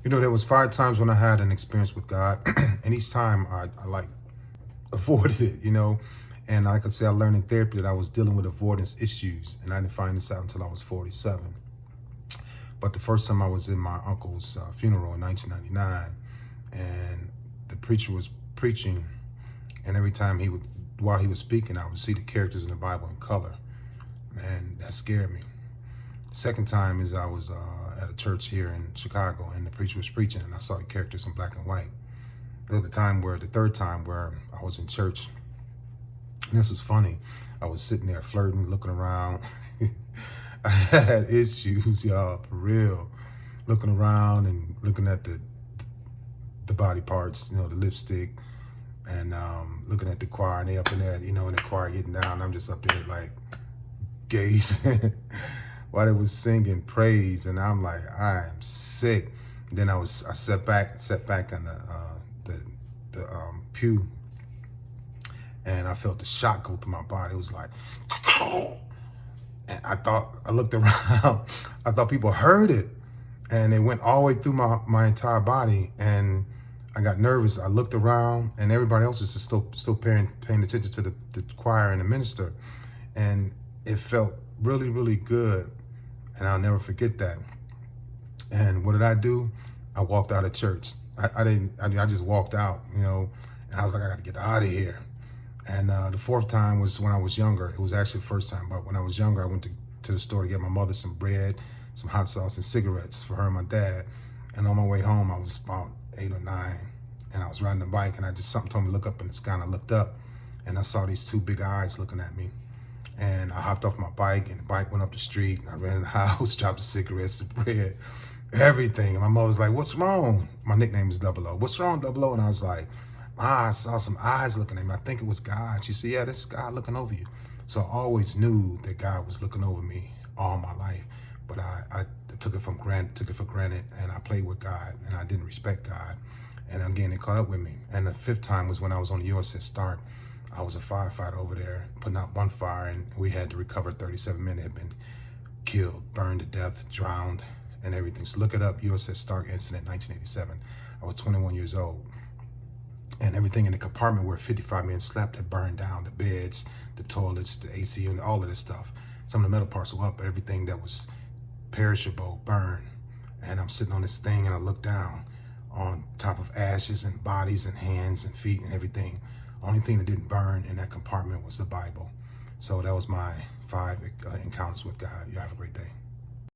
There was 5 times when I had an experience with God, and each time I like avoided it, And I could say I learned in therapy that I was dealing with avoidance issues, and I didn't find this out until I was 47. But the first time I was in my uncle's funeral in 1999, and the preacher was preaching, and every time while he was speaking, I would see the characters in the Bible in color. Man, that scared me. Second time is I was at a church here in Chicago, and the preacher was preaching, and I saw the characters in black and white. The third time where I was in church, and this was funny. I was sitting there flirting, looking around. I had issues, y'all, for real. Looking around and looking at the body parts, the lipstick, and looking at the choir, and they up in there, in the choir getting down. I'm just up there like gazing while they was singing praise, and I'm like, I am sick. And then I sat back on the pew, and I felt the shock go through my body. It was like, and I looked around, I thought people heard it, and it went all the way through my entire body, and I got nervous. I looked around, and everybody else was just still paying attention to the choir and the minister, and it felt really, really good, and I'll never forget that. And what did I do? I walked out of church. I just walked out, and I was like, I got to get out of here. And the fourth time was when I was younger. It was actually the first time, but when I was younger, I went to the store to get my mother some bread, some hot sauce, and cigarettes for her and my dad. And on my way home, I was about 8 or 9, and I was riding the bike, and something told me to look up in the sky, and I looked up, and I saw these 2 big eyes looking at me. And I hopped off my bike, and the bike went up the street, and I ran in the house, dropped the cigarettes, the bread, everything. And my mother was like, "What's wrong?" My nickname is Double O. "What's wrong, Double O?" And I was like, I saw some eyes looking at me. I think it was God. She said, "Yeah, this is God looking over you." So I always knew that God was looking over me all my life, but I took it for granted, and I played with God, and I didn't respect God. And again, it caught up with me. And the 5th time was when I was on the USS Stark. I was a firefighter over there, putting out one fire, and we had to recover 37 men that had been killed, burned to death, drowned, and everything. So look it up, USS Stark incident, 1987. I was 21 years old. And everything in the compartment where 55 men slept had burned down. The beds, the toilets, the AC, and all of this stuff. Some of the metal parts were up, but everything that was perishable burned. And I'm sitting on this thing, and I look down on top of ashes and bodies and hands and feet and everything. Only thing that didn't burn in that compartment was the Bible. So that was my 5 encounters with God. You have a great day.